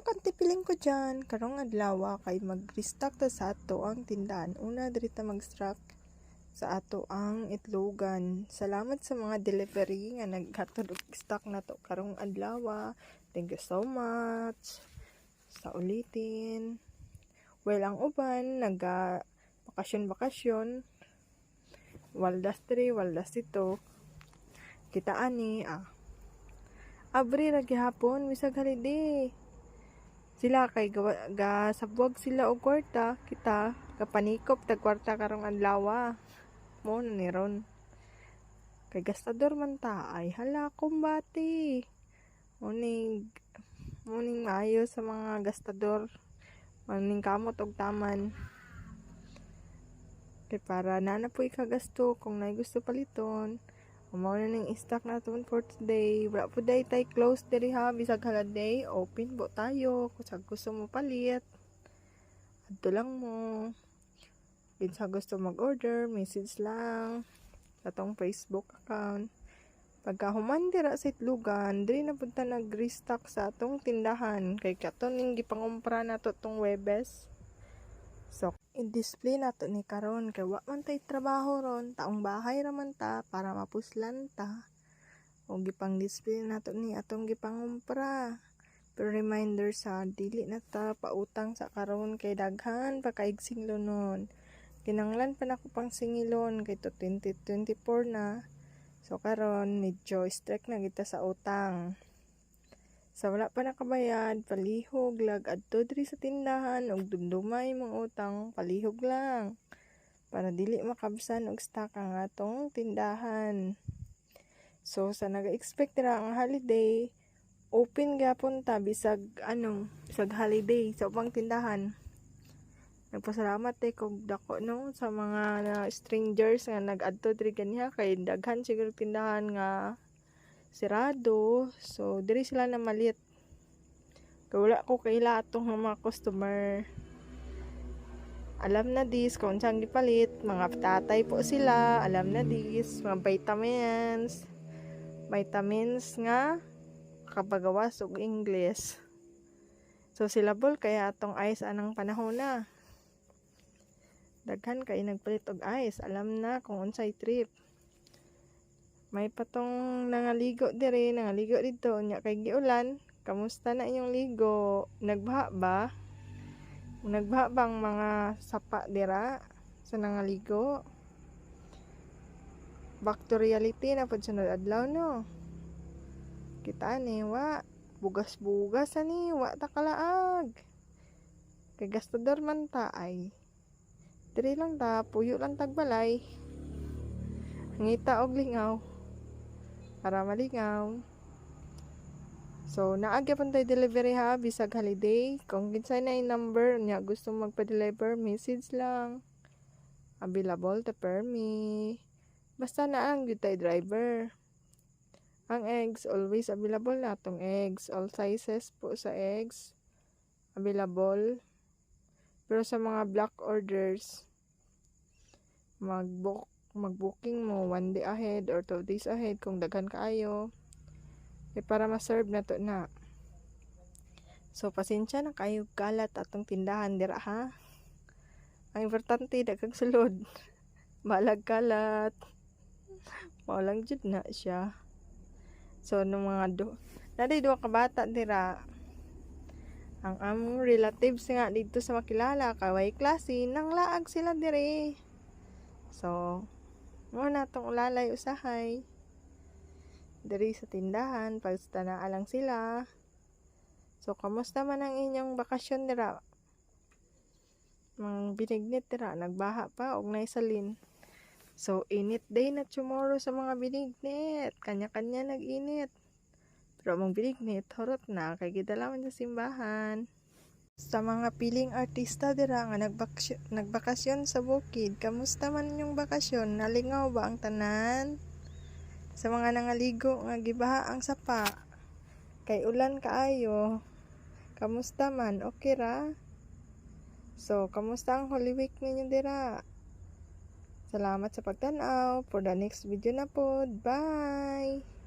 mga kantipiling ko dyan, karong adlaw kay mag-restock ta sa ato ang tindahan. Una diri ta mag-stock sa ato ang itlogan. Salamat sa mga delivery nga naghatod og stock na to karong adlaw. Thank you so much. Sa ulitin. Well, ang uban naga bakasyon. Waldas 3, waldas ito. Kita ani Abri ra gihapon misag holiday. Sila kay sabwag sila og kwarta, kita kapanikop tag kwarta karong adlaw. Mo ni ron. Kay gastador man ta ay hala kumbati. Muning maayo sa mga gastador. Muning kamot og taman. Kay para na po ikagasto kung nay gusto paliton. Mao na ning stock naton for today. Wala po day tay close diri ha. Bisag holiday, open po tayo. Kung sa gusto mo palit, adto lang mo. Bisag gusto mag-order, message lang sa tong Facebook account. Pagka human dira sa itlugan, diri na punta nag-restock sa atong tindahan. Kay katon ning gipangumpra nato tong Webes. So, i-display nato ni karon kay wa man tay trabaho ron, taong bahay ra man ta para mapuslan ta. O gipang display nato ni atong gipangumpra. Pero reminder sa dili na ta pautang sa karon kay daghan pa kaig singlonon. Kinanglan pa nako pang singilon kay to 2024 na. So karon medyo strict na kita sa utang. Sa wala pa nakabayad, palihog lag adto diri sa tindahan og dumdumay mong utang, palihog lang para dili makabsan og stock ang atong tindahan. So sa naga-expect ra ang holiday, open gyapon ta bisag holiday sa ubang tindahan. Nagpasalamat kog dako no sa mga strangers nga nag-adto diri kaniya kay daghan siguro tindahan nga sirado. So diri sila na malit. Kaya wala ko kaila atong mga customer. Alam na dis kung saan gipalit. Mga tatay po sila. Alam na dis. Mga vitamins nga kapagawas og English. So sila bol kaya atong ice anang panahon na. Daghan kay nagpalit og ice. Alam na kung unsay trip. May patong nangaligo dito nya kay giulan. Kamusta na inyong ligo? Nagbaha ba? Nagbaha bang mga sapa dira sa nangaligo? Back to reality na pud sunod adlaw no. Kita ni wa bugas-bugas ani wa ta kalaag. Kay gastador man ta ay. Diri lang ta puyo lang tagbalay. Ngita og lingaw. Para malingaw. So, naagya pa tayo delivery ha, bisag holiday. Kung kinsay na yung number niya, gusto magpa-deliver, message lang. Available to permi. Basta na ang tayo driver. Ang eggs, always available na itong eggs. All sizes po sa eggs. Available. Pero sa mga block orders, mag-booking mo 1 day ahead or 2 days ahead kung daghan kaayo para ma-serve na to na. So pasensya na kayo kalat atong tindahan dira ha. Ang importante daghang sulod. Balag kalat. Mao lang jud na siya. So no mga naday duha ka bata dira. Ang among relatives nga dito sa makilala kaway klase nang laag sila dire. So muna tong ulalay usahay diri sa tindahan pagsta na alang sila. So kamusta man ang inyong bakasyon dira? Mang binignit dira nagbaha pa og naisalin. So init day na tomorrow sa mga binignit. Kanya-kanya nag-init. Pero mang binignit horot na kay gidalaman sa simbahan. Sa mga piling artista dira nga nagbakasyon sa bukid, kamusta man inyong bakasyon? Nalingaw ba ang tanan? Sa mga nangaligo nga gibaha ang sapa, kay ulan kaayo, kamusta man? Okay ra? So, kamusta ang Holy Week ninyo dira? Salamat sa pagtanaw. For the next video na po. Bye!